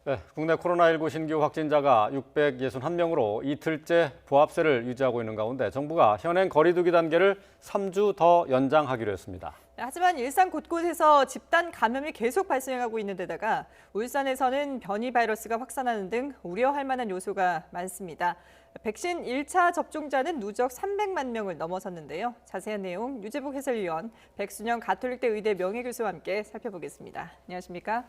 네, 국내 코로나19 신규 확진자가 661명으로 이틀째 보합세를 유지하고 있는 가운데 정부가 현행 거리 두기 단계를 3주 더 연장하기로 했습니다. 하지만 일상 곳곳에서 집단 감염이 계속 발생하고 있는 데다가 울산에서는 변이 바이러스가 확산하는 등 우려할 만한 요소가 많습니다. 백신 1차 접종자는 누적 300만 명을 넘어섰는데요. 자세한 내용 유재복 해설위원, 백순영 가톨릭대 의대 명예교수와 함께 살펴보겠습니다. 안녕하십니까?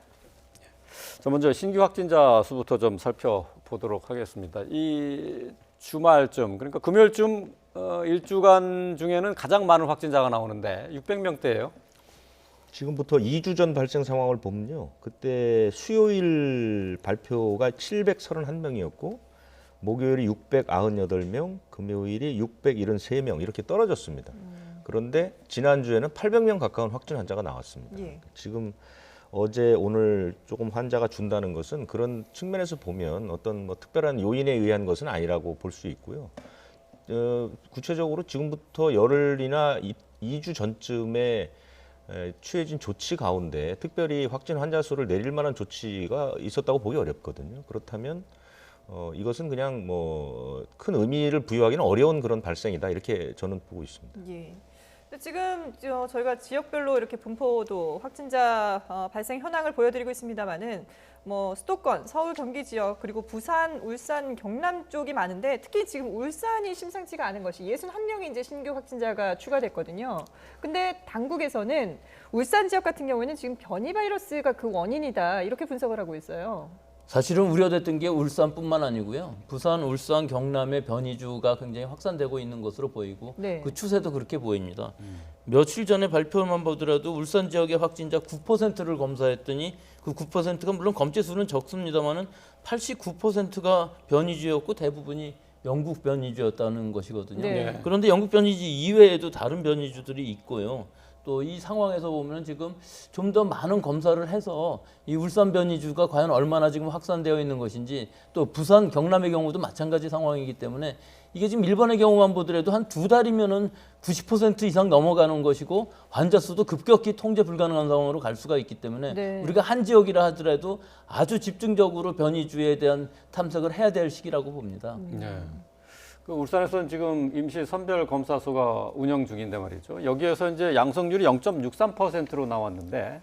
자, 먼저 신규 확진자 수부터 좀 살펴보도록 하겠습니다. 이 주말쯤, 그러니까 금요일쯤 일주간 중에는 가장 많은 확진자가 나오는데 600명대예요. 지금부터 2주 전 발생 상황을 보면요. 그때 수요일 발표가 731명이었고 목요일이 698명, 금요일이 673명 이렇게 떨어졌습니다. 그런데 지난주에는 800명 가까운 확진 환자가 나왔습니다. 예. 지금 어제 오늘 조금 환자가 준다는 것은 그런 측면에서 보면 어떤 뭐 특별한 요인에 의한 것은 아니라고 볼 수 있고요. 구체적으로 지금부터 열흘이나 2주 전쯤에 취해진 조치 가운데 특별히 확진 환자 수를 내릴 만한 조치가 있었다고 보기 어렵거든요. 그렇다면 이것은 그냥 뭐 큰 의미를 부여하기는 어려운 그런 발생이다 이렇게 저는 보고 있습니다. 예. 지금 저희가 지역별로 이렇게 분포도 확진자 발생 현황을 보여드리고 있습니다만은 뭐 수도권, 서울, 경기 지역 그리고 부산, 울산, 경남 쪽이 많은데 특히 지금 울산이 심상치가 않은 것이 61명이 이제 신규 확진자가 추가됐거든요. 근데 당국에서는 울산 지역 같은 경우에는 지금 변이 바이러스가 그 원인이다 이렇게 분석을 하고 있어요. 사실은 우려됐던 게 울산뿐만 아니고요. 부산, 울산, 경남의 변이주가 굉장히 확산되고 있는 것으로 보이고 네. 그 추세도 그렇게 보입니다. 며칠 전에 발표만 보더라도 울산 지역의 확진자 9%를 검사했더니 그 9%가 물론 검체 수는 적습니다만은 89%가 변이주였고 대부분이 영국 변이주였다는 것이거든요. 네. 그런데 영국 변이주 이외에도 다른 변이주들이 있고요. 또 이 상황에서 보면 지금 좀 더 많은 검사를 해서 이 울산 변이주가 과연 얼마나 지금 확산되어 있는 것인지 또 부산, 경남의 경우도 마찬가지 상황이기 때문에 이게 지금 일본의 경우만 보더라도 한 2달이면은 90% 이상 넘어가는 것이고 환자 수도 급격히 통제 불가능한 상황으로 갈 수가 있기 때문에 네. 우리가 한 지역이라 하더라도 아주 집중적으로 변이주에 대한 탐색을 해야 될 시기라고 봅니다. 네. 그 울산에서는 지금 임시 선별 검사소가 운영 중인데 말이죠. 여기에서 이제 양성률이 0.63%로 나왔는데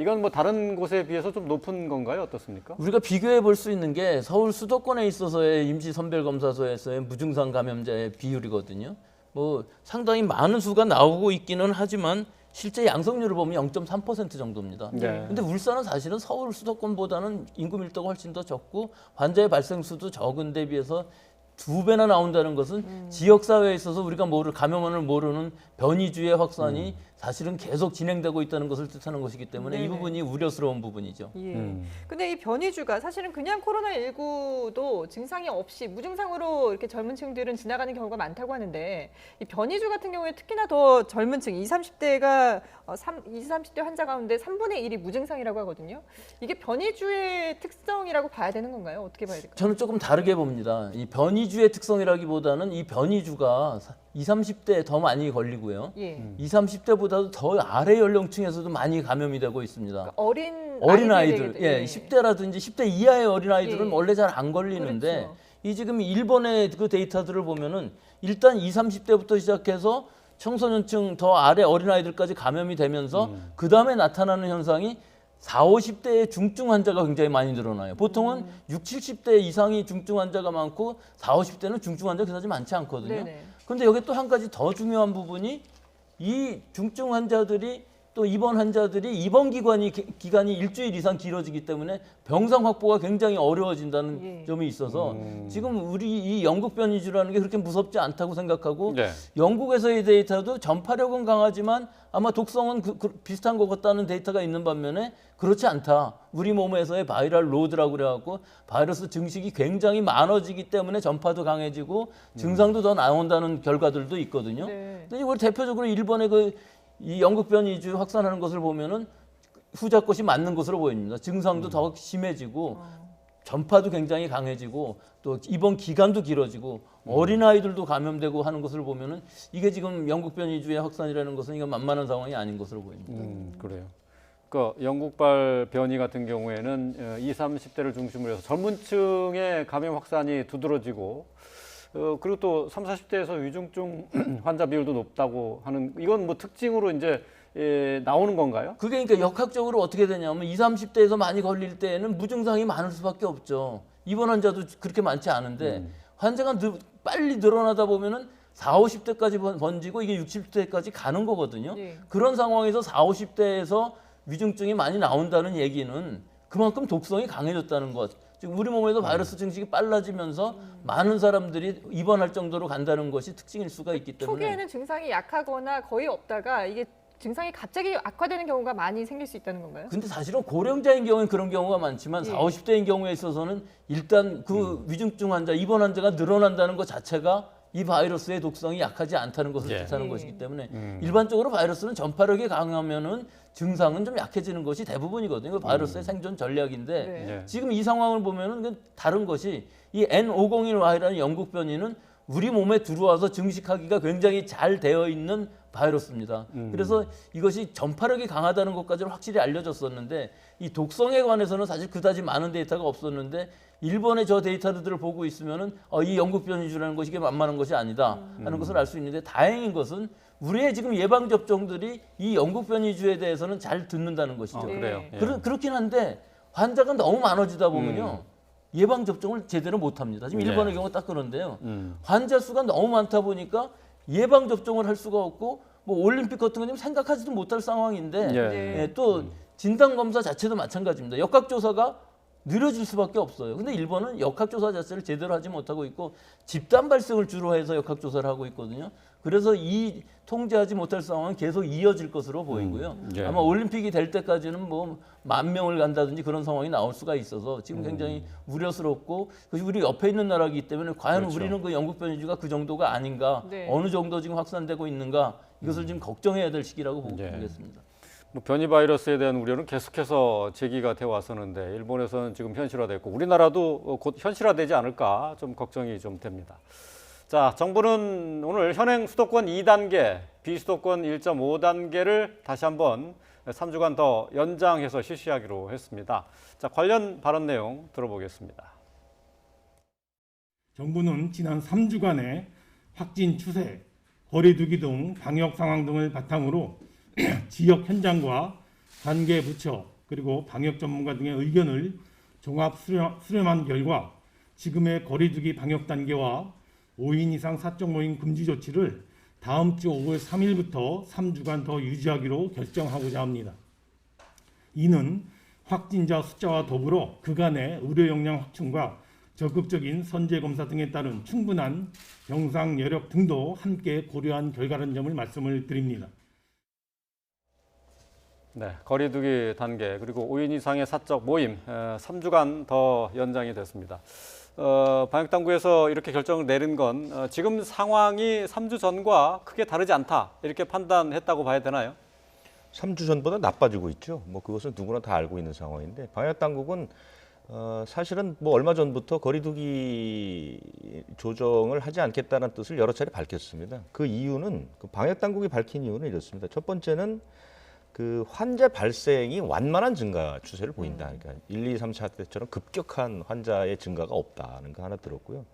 이건 뭐 다른 곳에 비해서 좀 높은 건가요? 어떻습니까? 우리가 비교해 볼 수 있는 게 서울 수도권에 있어서의 임시 선별검사소에서의 무증상 감염자의 비율이거든요. 뭐 상당히 많은 수가 나오고 있기는 하지만 실제 양성률을 보면 0.3% 정도입니다. 네. 근데 울산은 사실은 서울 수도권보다는 인구 밀도가 훨씬 더 적고 환자의 발생 수도 적은 데 비해서 2배나 나온다는 것은 지역사회에 있어서 우리가 감염원을 모르는 변이주의 확산이 사실은 계속 진행되고 있다는 것을 뜻하는 것이기 때문에 네네. 이 부분이 우려스러운 부분이죠. 예. 근데 이 변이주가 사실은 그냥 코로나19도 증상이 없이 무증상으로 이렇게 젊은 층들은 지나가는 경우가 많다고 하는데 이 변이주 같은 경우에 특히나 더 젊은 층, 20, 30대가 20, 30대 환자 가운데 3분의 1이 무증상이라고 하거든요. 이게 변이주의 특성이라고 봐야 되는 건가요? 어떻게 봐야 될까요? 저는 조금 다르게 봅니다. 이 변이주의 특성이라기보다는 이 변이주가 20, 30대에 더 많이 걸리고요. 예. 20, 30대보다도 더 아래 연령층에서도 많이 감염이 되고 있습니다. 어린 아이들, 예, 10대라든지 10대 이하의 어린 아이들은 예. 원래 잘 안 걸리는데 그렇죠. 이 지금 일본의 그 데이터들을 보면은 일단 20, 30대부터 시작해서 청소년층 더 아래 어린 아이들까지 감염이 되면서 그 다음에 나타나는 현상이 40, 50대의 중증 환자가 굉장히 많이 늘어나요. 보통은 60, 70대 이상이 중증 환자가 많고 40, 50대는 중증 환자가 그다지 많지 않거든요. 네네. 그런데 여기 또 한 가지 더 중요한 부분이 이 중증 환자들이 또 입원 환자들이 입원 기간이 일주일 이상 길어지기 때문에 병상 확보가 굉장히 어려워진다는 예. 점이 있어서 지금 우리 이 영국 변이주라는 게 그렇게 무섭지 않다고 생각하고 네. 영국에서의 데이터도 전파력은 강하지만 아마 독성은 비슷한 것 같다는 데이터가 있는 반면에 그렇지 않다. 우리 몸에서의 바이럴 로드라고 그래갖고 바이러스 증식이 굉장히 많아지기 때문에 전파도 강해지고 증상도 더 나온다는 결과들도 있거든요. 네. 근데 이걸 대표적으로 일본의 이 영국 변이주 확산하는 것을 보면은 후자 것이 맞는 것으로 보입니다. 증상도 더 심해지고 전파도 굉장히 강해지고 또 입원 기간도 길어지고 어린 아이들도 감염되고 하는 것을 보면은 이게 지금 영국 변이주의 확산이라는 것은 이건 만만한 상황이 아닌 것으로 보입니다. 그래요. 그 영국발 변이 같은 경우에는 20, 30대를 중심으로 해서 젊은 층의 감염 확산이 두드러지고 그리고 또 30, 40대에서 위중증 환자 비율도 높다고 하는 이건 뭐 특징으로 이제 나오는 건가요? 그게 그러니까 역학적으로 어떻게 되냐면 20, 30대에서 많이 걸릴 때에는 무증상이 많을 수밖에 없죠. 입원 환자도 그렇게 많지 않은데 환자가 빨리 늘어나다 보면은 40, 50대까지 번지고 이게 60대까지 가는 거거든요. 네. 그런 상황에서 40, 50대에서 위중증이 많이 나온다는 얘기는 그만큼 독성이 강해졌다는 것. 즉 우리 몸에서 바이러스 증식이 빨라지면서 많은 사람들이 입원할 정도로 간다는 것이 특징일 수가 있기 때문에 초기에는 증상이 약하거나 거의 없다가 이게 증상이 갑자기 악화되는 경우가 많이 생길 수 있다는 건가요? 근데 사실은 고령자인 경우는 그런 경우가 많지만 예. 40, 50대인 경우에 있어서는 일단 그 위중증 환자, 입원 환자가 늘어난다는 것 자체가 이 바이러스의 독성이 약하지 않다는 것을 예. 뜻하는 예. 것이기 때문에 일반적으로 바이러스는 전파력이 강하면은 증상은 좀 약해지는 것이 대부분이거든요. 그 바이러스의 생존 전략인데 네. 예. 지금 이 상황을 보면은 그 다른 것이 이 N501Y라는 영국 변이는 우리 몸에 들어와서 증식하기가 굉장히 잘 되어 있는 바이러스입니다. 그래서 이것이 전파력이 강하다는 것까지는 확실히 알려졌었는데 이 독성에 관해서는 사실 그다지 많은 데이터가 없었는데 일본의 저 데이터들을 보고 있으면은 이 영국 변이주라는 것이 이게 만만한 것이 아니다 하는 것을 알 수 있는데 다행인 것은 우리의 지금 예방 접종들이 이 영국 변이주에 대해서는 잘 듣는다는 것이죠. 네. 그래요. 예. 그렇긴 한데 환자가 너무 많아지다 보면요. 예방 접종을 제대로 못 합니다. 지금 네. 일본의 경우 딱 그런데요. 환자 수가 너무 많다 보니까 예방 접종을 할 수가 없고 뭐 올림픽 같은 건 지금 생각하지도 못할 상황인데 예. 네. 예, 또 진단 검사 자체도 마찬가지입니다. 역학 조사가 느려질 수밖에 없어요. 근데 일본은 역학 조사 자체를 제대로 하지 못하고 있고 집단 발생을 주로 해서 역학 조사를 하고 있거든요. 그래서 이 통제하지 못할 상황은 계속 이어질 것으로 보이고요. 예. 아마 올림픽이 될 때까지는 뭐 10,000명을 간다든지 그런 상황이 나올 수가 있어서 지금 굉장히 우려스럽고 그것이 우리 옆에 있는 나라이기 때문에 과연 그렇죠. 우리는 그 영국 변이주가 그 정도가 아닌가, 네. 어느 정도 지금 확산되고 있는가 이것을 지금 걱정해야 될 시기라고 예. 보겠습니다. 뭐 변이 바이러스에 대한 우려는 계속해서 제기가 되어 왔었는데 일본에서는 지금 현실화됐고 우리나라도 곧 현실화되지 않을까 좀 걱정이 좀 됩니다. 자, 정부는 오늘 현행 수도권 2단계, 비수도권 1.5단계를 다시 한번 3주간 더 연장해서 실시하기로 했습니다. 자, 관련 발언 내용 들어보겠습니다. 정부는 지난 3주간의 확진 추세, 거리두기 등 방역 상황 등을 바탕으로 지역 현장과 관계 부처 그리고 방역 전문가 등의 의견을 종합 수렴한 결과 지금의 거리두기 방역 단계와 5인 이상 사적 모임 금지 조치를 다음 주 5월 3일부터 3주간 더 유지하기로 결정하고자 합니다. 이는 확진자 숫자와 더불어 그간의 의료 역량 확충과 적극적인 선제 검사 등에 따른 충분한 병상 여력 등도 함께 고려한 결과라는 점을 말씀을 드립니다. 네, 거리두기 단계 그리고 5인 이상의 사적 모임 3주간 더 연장이 됐습니다. 방역당국에서 이렇게 결정을 내린 건 지금 상황이 3주 전과 크게 다르지 않다 이렇게 판단했다고 봐야 되나요? 3주 전보다 나빠지고 있죠. 뭐 그것은 누구나 다 알고 있는 상황인데 방역당국은 사실은 뭐 얼마 전부터 거리두기 조정을 하지 않겠다는 뜻을 여러 차례 밝혔습니다. 그 이유는 그 방역당국이 밝힌 이유는 이렇습니다. 첫 번째는 그 환자 발생이 완만한 증가 추세를 보인다. 그러니까 1, 2, 3, 4 때처럼 급격한 환자의 증가가 없다는 거 하나 들었고요.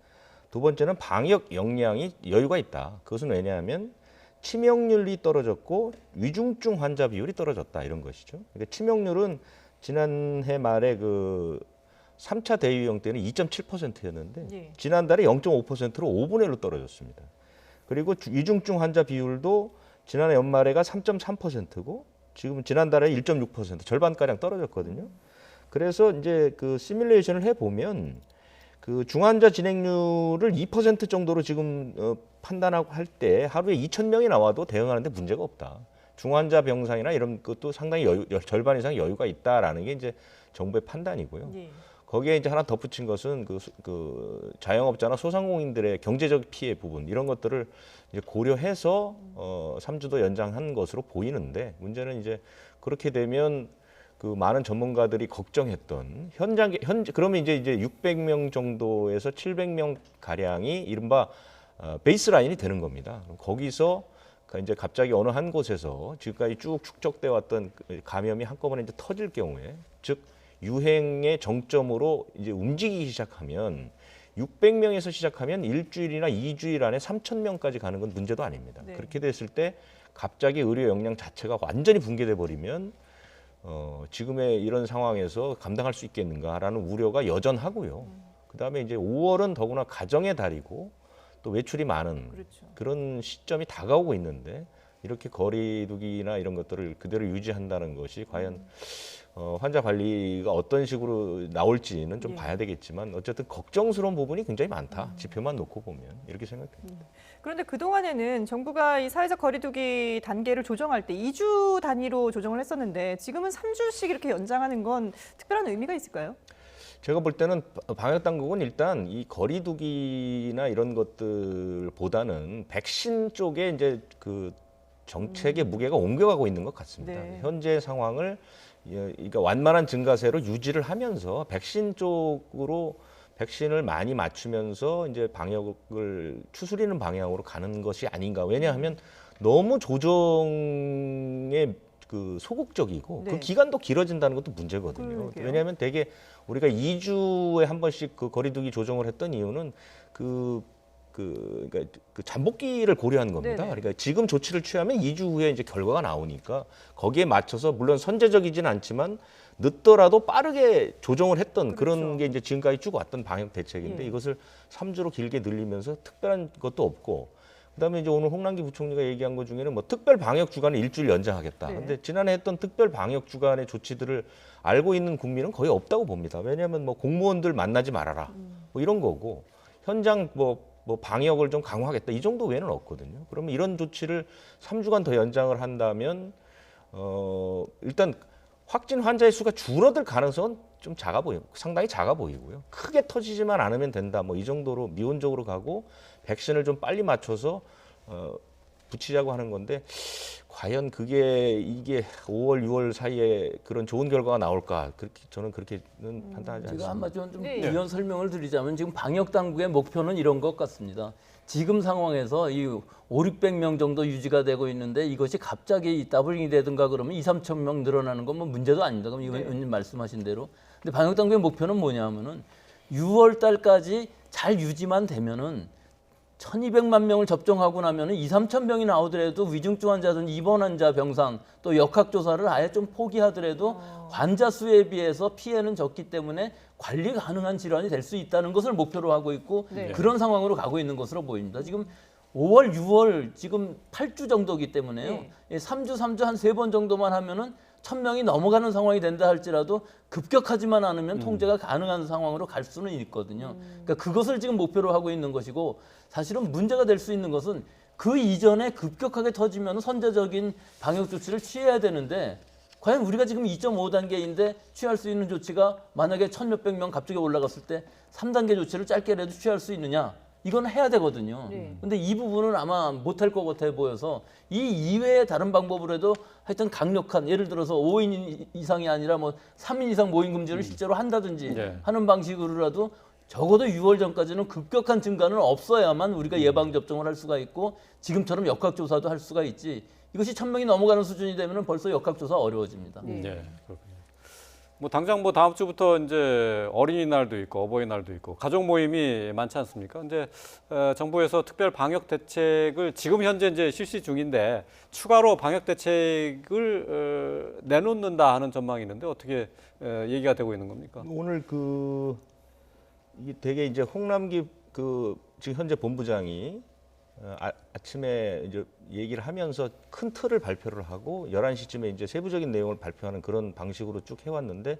두 번째는 방역 역량이 여유가 있다. 그것은 왜냐하면 치명률이 떨어졌고 위중증 환자 비율이 떨어졌다 이런 것이죠. 그러니까 치명률은 지난해 말에 그 3차 대유행 때는 2.7%였는데 예. 지난달에 0.5%로 5분의 1로 떨어졌습니다. 그리고 위중증 환자 비율도 지난해 연말에가 3.3%고 지금 지난달에 1.6% 절반가량 떨어졌거든요. 그래서 이제 그 시뮬레이션을 해보면 그 중환자 진행률을 2% 정도로 지금 판단하고 할 때 하루에 2,000명이 나와도 대응하는데 문제가 없다. 중환자 병상이나 이런 것도 상당히 절반 이상 여유가 있다라는 게 이제 정부의 판단이고요. 예. 거기에 이제 하나 덧붙인 것은 그 자영업자나 소상공인들의 경제적 피해 부분 이런 것들을 이제 고려해서 3주 더 연장한 것으로 보이는데 문제는 이제 그렇게 되면 그 많은 전문가들이 걱정했던 그러면 이제 600명 정도에서 700명 가량이 이른바 베이스라인이 되는 겁니다. 그럼 거기서 이제 갑자기 어느 한 곳에서 지금까지 쭉 축적돼 왔던 감염이 한꺼번에 이제 터질 경우에, 즉 유행의 정점으로 이제 움직이기 시작하면 600명에서 시작하면 일주일이나 2주일 안에 3,000명까지 가는 건 문제도 아닙니다. 네. 그렇게 됐을 때 갑자기 의료 역량 자체가 완전히 붕괴돼 버리면 지금의 이런 상황에서 감당할 수 있겠는가라는 우려가 여전하고요. 그다음에 이제 5월은 더구나 가정의 달이고 또 외출이 많은 그렇죠. 그런 시점이 다가오고 있는데 이렇게 거리두기나 이런 것들을 그대로 유지한다는 것이 과연 환자 관리가 어떤 식으로 나올지는 좀 예. 봐야 되겠지만 어쨌든 걱정스러운 부분이 굉장히 많다. 지표만 놓고 보면 이렇게 생각됩니다. 그런데 그동안에는 정부가 이 사회적 거리두기 단계를 조정할 때 2주 단위로 조정을 했었는데 지금은 3주씩 이렇게 연장하는 건 특별한 의미가 있을까요? 제가 볼 때는 방역 당국은 일단 이 거리두기나 이런 것들보다는 백신 쪽에 이제 그 정책의 무게가 옮겨가고 있는 것 같습니다. 네. 현재 상황을 그러니까 완만한 증가세로 유지를 하면서 백신 쪽으로 백신을 많이 맞추면서 이제 방역을 추스리는 방향으로 가는 것이 아닌가. 왜냐하면 너무 조정에 그 소극적이고 네. 그 기간도 길어진다는 것도 문제거든요. 그러게요. 왜냐하면 대개 우리가 2주에 한 번씩 그 거리두기 조정을 했던 이유는 그러니까 그 잠복기를 고려한 겁니다. 네네. 그러니까 지금 조치를 취하면 2주 후에 이제 결과가 나오니까 거기에 맞춰서 물론 선제적이진 않지만 늦더라도 빠르게 조정을 했던 그런 그렇죠. 게 이제 지금까지 쭉 왔던 방역 대책인데 예. 이것을 3주로 길게 늘리면서 특별한 것도 없고 그다음에 이제 오늘 홍남기 부총리가 얘기한 것 중에는 뭐 특별 방역 주간을 일주일 연장하겠다. 네. 근데 지난해 했던 특별 방역 주간의 조치들을 알고 있는 국민은 거의 없다고 봅니다. 왜냐하면 뭐 공무원들 만나지 말아라. 뭐 이런 거고 현장 뭐 방역을 좀 강화하겠다. 이 정도 외에는 없거든요. 그러면 이런 조치를 3주간 더 연장을 한다면 일단 확진 환자의 수가 줄어들 가능성은 좀 상당히 작아 보이고요. 크게 터지지만 않으면 된다. 뭐 이 정도로 미온적으로 가고 백신을 좀 빨리 맞춰서 붙이자고 하는 건데 과연 이게 5월, 6월 사이에 그런 좋은 결과가 나올까? 그렇게 저는 그렇게는 판단하지 제가 않습니다. 한마디로 좀 네. 이런 설명을 드리자면 지금 방역 당국의 목표는 이런 것 같습니다. 지금 상황에서 이 5,600명 정도 유지가 되고 있는데 이것이 갑자기 더블링이 되든가 그러면 2,3천 명 늘어나는 건 뭐 문제도 아닙니다. 그럼 의원님 말씀하신 대로. 근데 방역 당국의 목표는 뭐냐면은 6월 달까지 잘 유지만 되면은 1,200만 명을 접종하고 나면은 2,3천 명이 나오더라도 위중증 환자든 입원 환자 병상 또 역학 조사를 아예 좀 포기하더라도 환자 수에 비해서 피해는 적기 때문에 관리 가능한 질환이 될 수 있다는 것을 목표로 하고 있고 네. 그런 상황으로 가고 있는 것으로 보입니다. 지금 5월, 6월 지금 8주 정도이기 때문에요. 네. 3주 한 3번 정도만 하면은 1,000명이 넘어가는 상황이 된다 할지라도 급격하지만 않으면 통제가 가능한 상황으로 갈 수는 있거든요. 그러니까 그것을 지금 목표로 하고 있는 것이고 사실은 문제가 될 수 있는 것은 그 이전에 급격하게 터지면 선제적인 방역 조치를 취해야 되는데 과연 우리가 지금 2.5단계인데 취할 수 있는 조치가 만약에 1,몇백 명 갑자기 올라갔을 때 3단계 조치를 짧게라도 취할 수 있느냐? 이건 해야 되거든요. 네. 근데 이 부분은 아마 못할 것 같아 보여서 이 이외의 다른 방법으로 해도 하여튼 강력한 예를 들어서 5인 이상이 아니라 뭐 3인 이상 모임 금지를 실제로 한다든지 네. 하는 방식으로라도 적어도 6월 전까지는 급격한 증가는 없어야만 우리가 예방 접종을 할 수가 있고 지금처럼 역학 조사도 할 수가 있지. 이것이 1,000명이 넘어가는 수준이 되면은 벌써 역학 조사 어려워집니다. 네. 네, 그렇군요. 뭐 당장 뭐 다음 주부터 이제 어린이날도 있고 어버이날도 있고 가족 모임이 많지 않습니까? 근데 정부에서 특별 방역 대책을 지금 현재 이제 실시 중인데 추가로 방역 대책을 내놓는다 하는 전망이 있는데 어떻게 얘기가 되고 있는 겁니까? 오늘 이게 되게 이제 홍남기 지금 현재 본부장이 아침에 이제 얘기를 하면서 큰 틀을 발표를 하고 11시쯤에 이제 세부적인 내용을 발표하는 그런 방식으로 쭉 해왔는데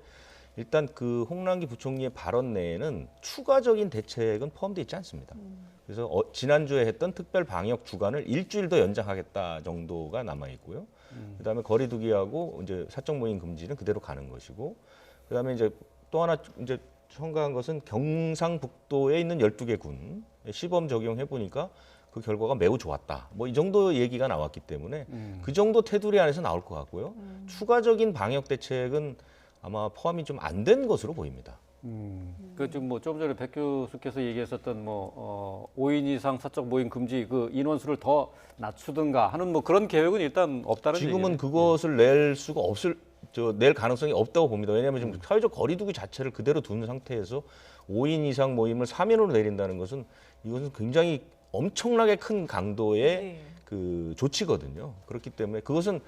일단 그 홍남기 부총리의 발언 내에는 추가적인 대책은 포함되어 있지 않습니다. 그래서 지난주에 했던 특별 방역 주간을 일주일 더 연장하겠다 정도가 남아 있고요. 그다음에 거리두기하고 이제 사적 모임 금지는 그대로 가는 것이고, 그다음에 이제 또 하나 이제 첨가한 것은 경상북도에 있는 12개 군 시범 적용해 보니까 그 결과가 매우 좋았다. 뭐 이 정도 얘기가 나왔기 때문에 그 정도 테두리 안에서 나올 것 같고요. 추가적인 방역 대책은 아마 포함이 좀 안 된 것으로 보입니다. 그 지금 뭐 좀 전에 백 교수께서 얘기했었던 5인 이상 사적 모임 금지 그 인원수를 더 낮추든가 하는 뭐 그런 계획은 일단 없다는 지금은 얘기네요. 그것을 낼 수가 낼 가능성이 없다고 봅니다. 왜냐하면 지금 사회적 거리두기 자체를 그대로 두는 상태에서 5인 이상 모임을 3인으로 내린다는 것은 이것은 굉장히 엄청나게 큰 강도의 네. 그 조치거든요. 그렇기 때문에 그것은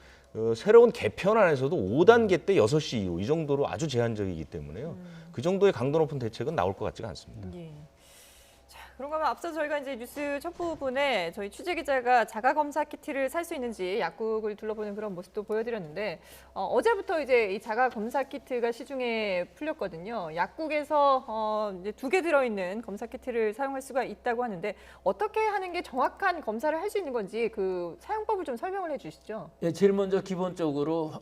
새로운 개편안에서도 5단계 때 6시 이후 이 정도로 아주 제한적이기 때문에요. 그 정도의 강도 높은 대책은 나올 것 같지가 않습니다. 예. 자, 그런가 하면 앞서 저희가 이제 뉴스 첫 부분에 저희 취재 기자가 자가 검사 키트를 살 수 있는지 약국을 둘러보는 그런 모습도 보여드렸는데 어제부터 이제 이 자가 검사 키트가 시중에 풀렸거든요. 약국에서 이제 2개 들어있는 검사 키트를 사용할 수가 있다고 하는데 어떻게 하는 게 정확한 검사를 할 수 있는 건지 그 사용법을 좀 설명을 해주시죠. 예, 제일 먼저 기본적으로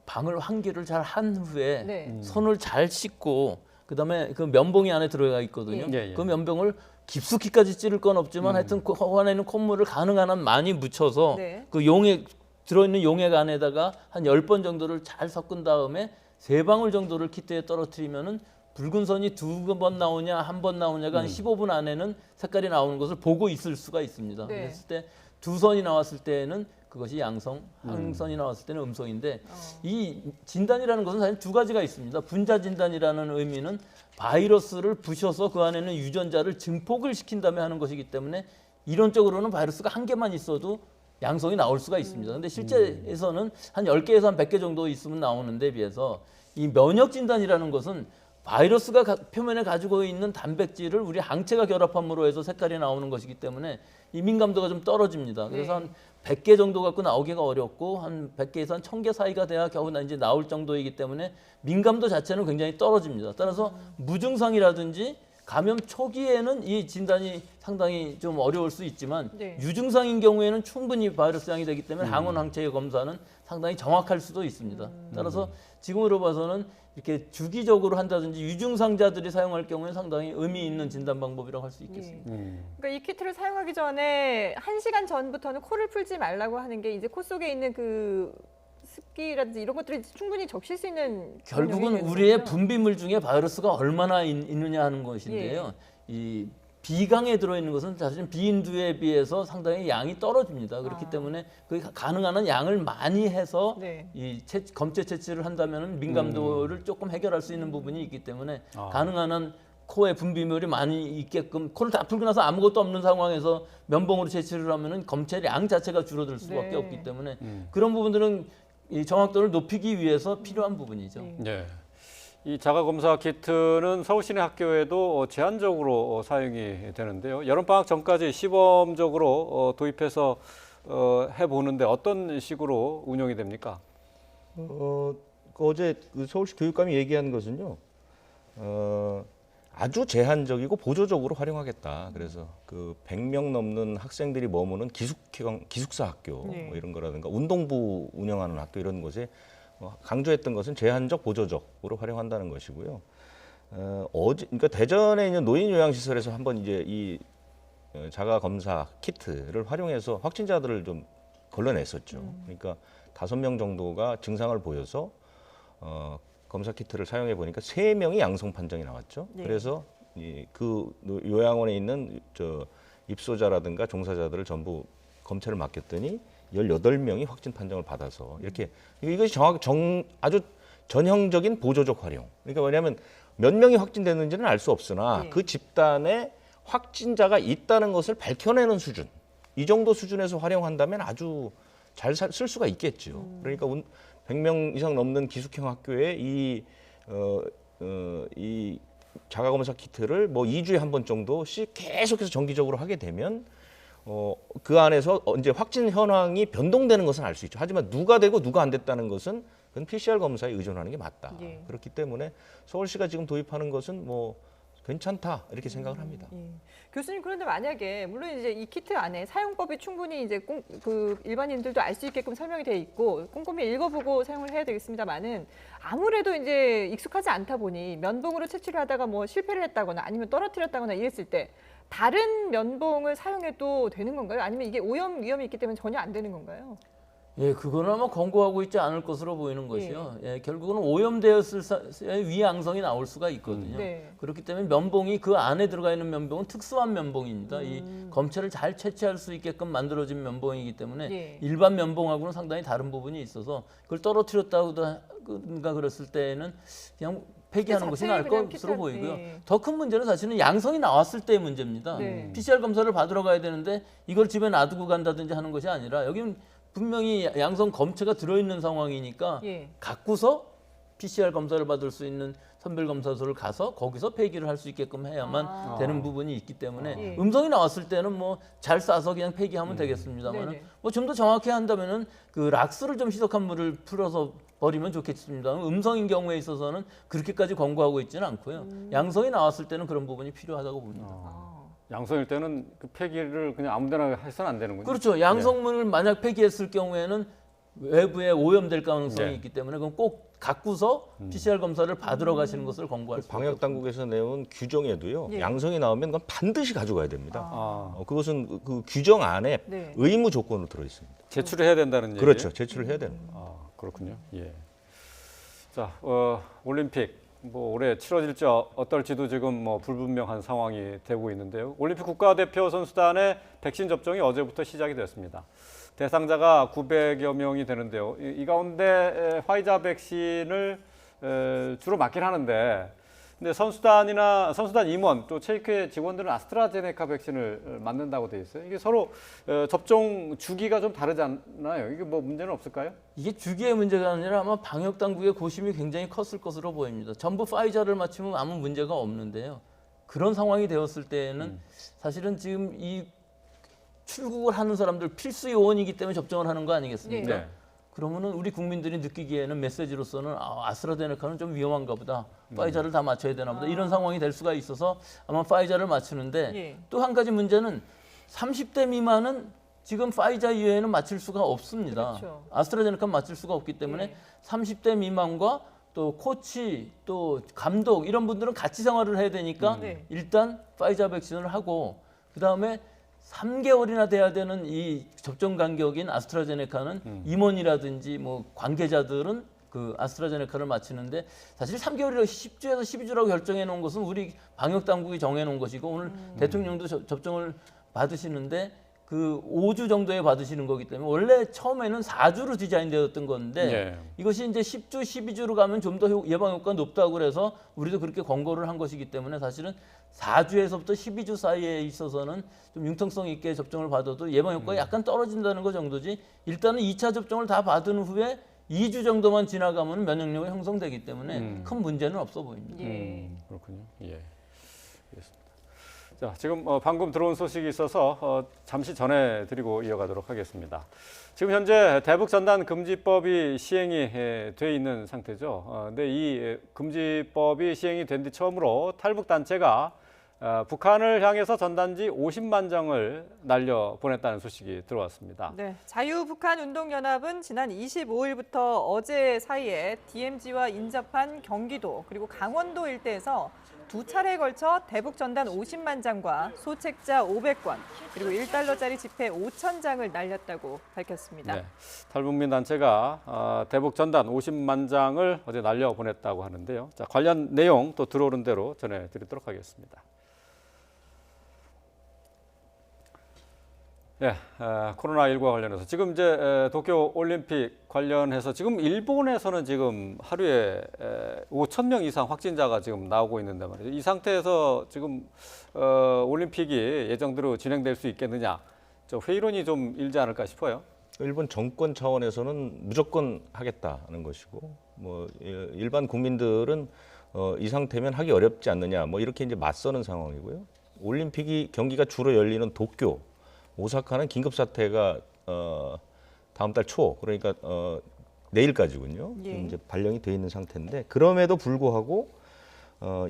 방을 환기를 잘 한 후에 네. 손을 잘 씻고 그다음에 그 면봉이 안에 들어가 있거든요. 예, 예. 그 면봉을 깊숙이까지 찌를 건 없지만 하여튼 그 안에 있는 콧물을 가능한 한 많이 묻혀서 네. 그 용액 들어있는 용액 안에다가 한 10번 정도를 잘 섞은 다음에 3방울 정도를 키트에 떨어뜨리면은 붉은 선이 2번 나오냐 1번 나오냐가 한 15분 안에는 색깔이 나오는 것을 보고 있을 수가 있습니다. 네. 그랬을 때 2선이 나왔을 때는 그것이 양성, 한 선이 나왔을 때는 음성인데 이 진단이라는 것은 사실 2가지가 있습니다. 분자 진단이라는 의미는 바이러스를 부셔서 그 안에는 유전자를 증폭을 시킨 다음에 하는 것이기 때문에 이론적으로는 바이러스가 1개만 있어도 양성이 나올 수가 있습니다. 근데 실제에서는 한 10개에서 한 100개 정도 있으면 나오는 데 비해서 이 면역 진단이라는 것은 바이러스가 표면에 가지고 있는 단백질을 우리 항체가 결합함으로 해서 색깔이 나오는 것이기 때문에 이 민감도가 좀 떨어집니다. 그래서 한 100개 정도 갖고 나오기가 어렵고 한 100개에서 한 1000개 사이가 돼야 겨우 이제 나올 정도이기 때문에 민감도 자체는 굉장히 떨어집니다. 따라서 무증상이라든지 감염 초기에는 이 진단이 상당히 좀 어려울 수 있지만 네. 유증상인 경우에는 충분히 바이러스 양이 되기 때문에 항원 항체의 검사는 상당히 정확할 수도 있습니다. 따라서 지금으로 봐서는 이렇게 주기적으로 한다든지 유증상자들이 사용할 경우에 상당히 의미 있는 진단 방법이라고 할 수 있겠습니다. 그러니까 이 키트를 사용하기 전에 1시간 전부터는 코를 풀지 말라고 하는 게 이제 코 속에 있는 그 습기라든지 이런 것들이 충분히 적실 수 있는 그런 결국은 영역이 되는 우리의 거죠? 분비물 중에 바이러스가 얼마나 있느냐 하는 것인데요. 이 비강에 들어있는 것은 사실 비인두에 비해서 상당히 양이 떨어집니다. 그렇기 때문에 그 가능한 한 양을 많이 해서 네. 이 검체 채취를 한다면 민감도를 조금 해결할 수 있는 부분이 있기 때문에 가능한 한 코에 분비물이 많이 있게끔 코를 다 풀고 나서 아무것도 없는 상황에서 면봉으로 채취를 하면은 검체량 자체가 줄어들 수밖에 네. 없기 때문에 그런 부분들은 이 정확도를 높이기 위해서 필요한 부분이죠. 네. 이 자가검사 키트는 서울시내 학교에도 제한적으로 사용이 되는데요. 여름방학 전까지 시범적으로 도입해서 해보는데 어떤 식으로 운영이 됩니까? 어제 그 서울시 교육감이 얘기한 것은요. 아주 제한적이고 보조적으로 활용하겠다. 그래서 그 100명 넘는 학생들이 머무는 기숙사 학교 네. 뭐 이런 거라든가 운동부 운영하는 학교 이런 곳에 강조했던 것은 제한적 보조적으로 활용한다는 것이고요. 그러니까 대전에 있는 노인 요양시설에서 한번 이제 이 자가 검사 키트를 활용해서 확진자들을 좀 걸러냈었죠. 그러니까 5명 정도가 증상을 보여서 검사 키트를 사용해 보니까 3명이 양성 판정이 나왔죠. 네. 그래서 그 요양원에 있는 입소자라든가 종사자들을 전부 검체를 맡겼더니 18명이 확진 판정을 받아서 이렇게 이것이 아주 전형적인 보조적 활용. 그러니까 왜냐하면 몇 명이 확진됐는지는 알 수 없으나 네. 그 집단에 확진자가 있다는 것을 밝혀내는 수준. 이 정도 수준에서 활용한다면 아주 잘 쓸 수가 있겠죠. 그러니까 100명 이상 넘는 기숙형 학교에 이 자가검사 키트를 뭐 2주에 한 번 정도씩 계속해서 정기적으로 하게 되면 그 안에서 이제 확진 현황이 변동되는 것은 알 수 있죠. 하지만 누가 되고 누가 안 됐다는 것은 그건 PCR 검사에 의존하는 게 맞다. 예. 그렇기 때문에 서울시가 지금 도입하는 것은 뭐 괜찮다 이렇게 생각을 합니다. 예. 교수님 그런데 만약에 물론 이제 이 키트 안에 사용법이 충분히 이제 그 일반인들도 알 수 있게끔 설명이 돼 있고 꼼꼼히 읽어보고 사용을 해야 되겠습니다만은 아무래도 이제 익숙하지 않다 보니 면봉으로 채취를 하다가 뭐 실패를 했다거나 아니면 떨어뜨렸다거나 이랬을 때 다른 면봉을 사용해도 되는 건가요? 아니면 이게 오염 위험이 있기 때문에 전혀 안 되는 건가요? 예, 그거는 아마 권고하고 있지 않을 것으로 보이는 것이요. 예, 결국은 오염되었을 위양성이 나올 수가 있거든요. 네. 그렇기 때문에 면봉이 그 안에 들어가 있는 면봉은 특수한 면봉입니다. 이 검체를 잘 채취할 수 있게끔 만들어진 면봉이기 때문에 예. 일반 면봉하고는 상당히 다른 부분이 있어서 그걸 떨어뜨렸다고가 그랬을 때는 그냥 폐기하는 것이 나을 그냥 것으로 피탈- 보이고요. 예. 더 큰 문제는 사실은 양성이 나왔을 때의 문제입니다. 네. PCR 검사를 받으러 가야 되는데 이걸 집에 놔두고 간다든지 하는 것이 아니라 여기는 분명히 양성 검체가 들어있는 상황이니까 예. 갖고서 PCR 검사를 받을 수 있는 선별검사소를 가서 거기서 폐기를 할 수 있게끔 해야만 되는 부분이 있기 때문에 예. 음성이 나왔을 때는 뭐 잘 싸서 그냥 폐기하면 되겠습니다만 네네. 뭐 좀 더 정확히 한다면은 그 락스를 좀 희석한 물을 풀어서 버리면 좋겠습니다. 음성인 경우에 있어서는 그렇게까지 권고하고 있지는 않고요. 양성이 나왔을 때는 그런 부분이 필요하다고 봅니다. 양성일 때는 그 폐기를 그냥 아무데나 해서는 안 되는군요. 그렇죠. 양성물을 만약 폐기했을 경우에는 외부에 오염될 가능성이 네. 있기 때문에 그건 꼭 갖고서 PCR 검사를 받으러 가시는 것을 권고할 수 방역 있습니다. 당국에서 내온 규정에도요. 예. 양성이 나오면 그건 반드시 가져가야 됩니다. 아, 그것은 그 규정 안에 네. 의무 조건으로 들어 있습니다. 제출을 해야 된다는 얘기예요. 그렇죠. 제출을 해야 되는 거예요. 아, 그렇군요. 예. 자, 올림픽 뭐 올해 치러질지 어떨지도 지금 뭐 불분명한 상황이 되고 있는데요. 올림픽 국가대표 선수단의 백신 접종이 어제부터 시작이 됐습니다. 대상자가 900여 명이 되는데요. 이 가운데 화이자 백신을 주로 맞긴 하는데, 근데 선수단 임원 또 체육회 직원들은 아스트라제네카 백신을 맞는다고 돼 있어요. 이게 서로 접종 주기가 좀 다르지 않나요? 이게 뭐 문제는 없을까요? 이게 주기의 문제가 아니라 아마 방역 당국의 고심이 굉장히 컸을 것으로 보입니다. 전부 파이자를 맞추면 아무 문제가 없는데요. 그런 상황이 되었을 때에는 사실은 지금 이 출국을 하는 사람들 필수 요원이기 때문에 접종을 하는 거 아니겠습니까? 네. 그러면은 우리 국민들이 느끼기에는 메시지로서는 아스트라제네카는 좀 위험한가 보다. 파이자를 다 맞춰야 되나 보다. 이런 상황이 될 수가 있어서 아마 파이자를 맞추는데 예. 또 한 가지 문제는 30대 미만은 지금 파이자 이외에는 맞출 수가 없습니다. 그렇죠. 아스트라제네카 맞출 수가 없기 때문에 예. 30대 미만과 또 코치 또 감독 이런 분들은 같이 생활을 해야 되니까 네. 일단 파이자 백신을 하고 그다음에 3개월이나 돼야 되는 이 접종 간격인 아스트라제네카는 임원이라든지 뭐 관계자들은 그 아스트라제네카를 맞히는데 사실 3개월이라고 10주에서 12주라고 결정해 놓은 것은 우리 방역 당국이 정해 놓은 것이고 오늘 대통령도 접종을 받으시는데 그 5주 정도에 받으시는 거기 때문에 원래 처음에는 4주로 디자인되었던 건데 예. 이것이 이제 10주, 12주로 가면 좀 더 예방 효과가 높다고 그래서 우리도 그렇게 권고를 한 것이기 때문에 사실은 4주에서부터 12주 사이에 있어서는 좀 융통성 있게 접종을 받아도 예방 효과가 약간 떨어진다는 것 정도지 일단은 2차 접종을 다 받은 후에 2주 정도만 지나가면 면역력이 형성되기 때문에 큰 문제는 없어 보입니다. 예. 그렇군요. 예. 알겠습니다. 자, 지금 방금 들어온 소식이 있어서 잠시 전해드리고 이어가도록 하겠습니다. 지금 현재 대북 전단 금지법이 시행이 돼 있는 상태죠. 근데 이 금지법이 시행이 된 뒤 처음으로 탈북 단체가 북한을 향해서 전단지 50만 장을 날려 보냈다는 소식이 들어왔습니다. 네, 자유북한운동연합은 지난 25일부터 어제 사이에 DMZ와 인접한 경기도 그리고 강원도 일대에서 두 차례에 걸쳐 대북 전단 50만 장과 소책자 500권 그리고 1달러짜리 지폐 5,000장을 날렸다고 밝혔습니다. 네, 탈북민 단체가 대북 전단 50만 장을 어제 날려 보냈다고 하는데요. 자, 관련 내용 또 들어오는 대로 전해드리도록 하겠습니다. 네, 코로나19와 관련해서 지금 이제 도쿄 올림픽 관련해서 지금 일본에서는 지금 하루에 5,000명 이상 확진자가 지금 나오고 있는데 말이죠. 이 상태에서 지금 올림픽이 예정대로 진행될 수 있겠느냐, 저 회의론이 좀 일지 않을까 싶어요. 일본 정권 차원에서는 무조건 하겠다는 것이고, 뭐 일반 국민들은 이 상태면 하기 어렵지 않느냐, 뭐 이렇게 이제 맞서는 상황이고요. 올림픽이 경기가 주로 열리는 도쿄, 오사카는 긴급 사태가 다음 달 초, 그러니까 내일까지군요. 예. 이제 발령이 돼 있는 상태인데 그럼에도 불구하고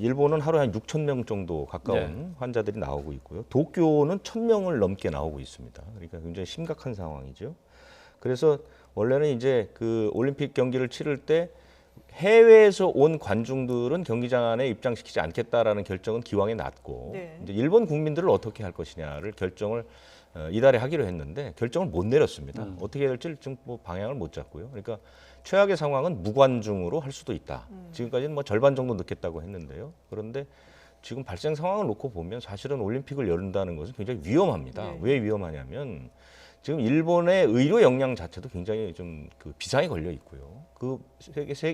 일본은 하루에 한 6,000명 정도 가까운 환자들이 나오고 있고요. 도쿄는 1,000명을 넘게 나오고 있습니다. 그러니까 굉장히 심각한 상황이죠. 그래서 원래는 이제 그 올림픽 경기를 치를 때 해외에서 온 관중들은 경기장 안에 입장시키지 않겠다라는 결정은 기왕에 났고 네. 이제 일본 국민들을 어떻게 할 것이냐를 결정을 이달에 하기로 했는데 결정을 못 내렸습니다. 어떻게 해야 될지 지금 뭐 방향을 못 잡고요. 그러니까 최악의 상황은 무관중으로 할 수도 있다. 지금까지는 뭐 절반 정도 넣겠다고 했는데요. 그런데 지금 발생 상황을 놓고 보면 사실은 올림픽을 열린다는 것은 굉장히 위험합니다. 네. 왜 위험하냐면 지금 일본의 의료 역량 자체도 굉장히 좀 그 비상이 걸려 있고요. 그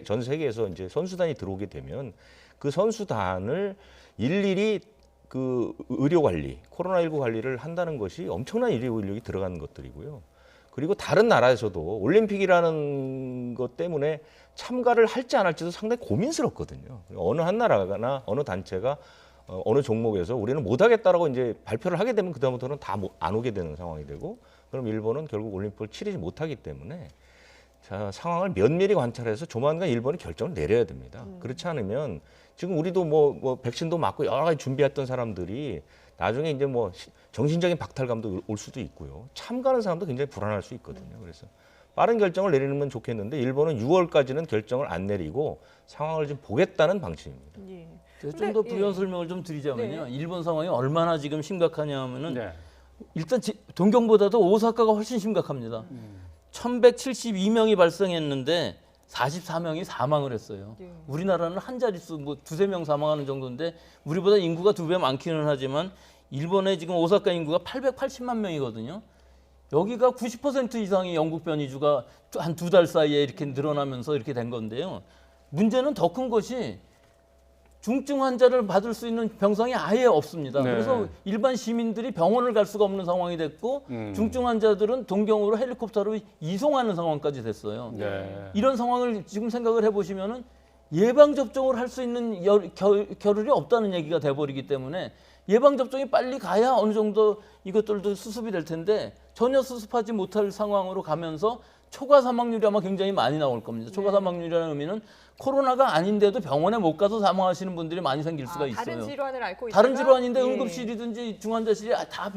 전 세계에서 이제 선수단이 들어오게 되면 그 선수단을 일일이 그 의료 관리, 코로나19 관리를 한다는 것이 엄청난 인력 인력이 들어가는 것들이고요. 그리고 다른 나라에서도 올림픽이라는 것 때문에 참가를 할지 안 할지도 상당히 고민스럽거든요. 어느 한 나라나 어느 단체가 어느 종목에서 우리는 못하겠다라고 이제 발표를 하게 되면 그다음부터는 다 안 오게 되는 상황이 되고, 그럼 일본은 결국 올림픽을 치르지 못하기 때문에 자, 상황을 면밀히 관찰해서 조만간 일본이 결정을 내려야 됩니다. 그렇지 않으면 지금 우리도 뭐 백신도 맞고 여러 가지 준비했던 사람들이 나중에 이제 뭐 정신적인 박탈감도 올 수도 있고요. 참가하는 사람도 굉장히 불안할 수 있거든요. 그래서 빠른 결정을 내리면 좋겠는데 일본은 6월까지는 결정을 안 내리고 상황을 좀 보겠다는 방침입니다. 예. 좀 더 근데, 부연 설명을 좀 드리자면요. 일본 상황이 얼마나 지금 심각하냐면은 네. 일단 동경보다도 오사카가 훨씬 심각합니다. 1172명이 발생했는데 44명이 사망을 했어요. 네. 우리나라는 한 자릿수 뭐 두세 명 사망하는 정도인데 우리보다 인구가 2배 많기는 하지만 일본의 지금 오사카 인구가 880만 명이거든요. 여기가 90% 이상이 영국 변이주가 한 2달 사이에 이렇게 늘어나면서 이렇게 된 건데요. 문제는 더 큰 것이 중증 환자를 받을 수 있는 병상이 아예 없습니다. 네. 그래서 일반 시민들이 병원을 갈 수가 없는 상황이 됐고 중증 환자들은 동경으로 헬리콥터로 이송하는 상황까지 됐어요. 네. 이런 상황을 지금 생각을 해보시면은 예방 접종을 할 수 있는 겨를이 없다는 얘기가 돼버리기 때문에 예방 접종이 빨리 가야 어느 정도 이것들도 수습이 될 텐데 전혀 수습하지 못할 상황으로 가면서 초과 사망률이 아마 굉장히 많이 나올 겁니다. 초과 사망률이라는 의미는 코로나가 아닌데도 병원에 못 가서 사망하시는 분들이 많이 생길 수가 있어요. 다른 질환을 앓고 다른 있다가, 질환인데 예. 응급실이든지 중환자실이 다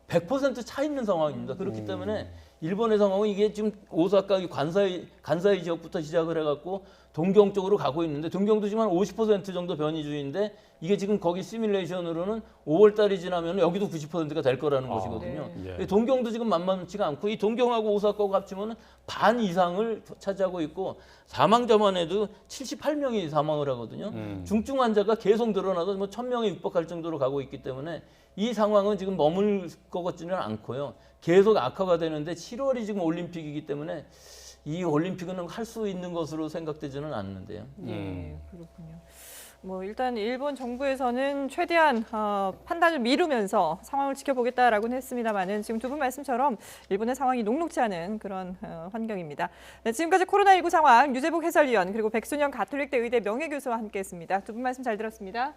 100% 차 있는 상황입니다. 그렇기 때문에 일본의 상황은 이게 지금 오사카 간사이 지역부터 시작을 해갖고 동경 쪽으로 가고 있는데 동경도 지금 한 50% 정도 변이주의인데 이게 지금 거기 시뮬레이션으로는 5월 달이 지나면 여기도 90%가 될 거라는 것이거든요. 네. 근데 동경도 지금 만만치가 않고 이 동경하고 오사카하고 합치면 반 이상을 차지하고 있고 사망자만 해도 78명이 사망을 하거든요. 중증 환자가 계속 늘어나서 뭐 1000명에 육박할 정도로 가고 있기 때문에 이 상황은 지금 머물 것 같지는 않고요. 계속 악화가 되는데 7월이 지금 올림픽이기 때문에 이 올림픽은 할 수 있는 것으로 생각되지는 않는데요. 예, 그렇군요. 뭐 일단 일본 정부에서는 최대한 판단을 미루면서 상황을 지켜보겠다라고는 했습니다만은 지금 두 분 말씀처럼 일본의 상황이 녹록지 않은 그런 환경입니다. 네, 지금까지 코로나19 상황 유재복 해설위원 그리고 백순영 가톨릭대 의대 명예교수와 함께했습니다. 두 분 말씀 잘 들었습니다.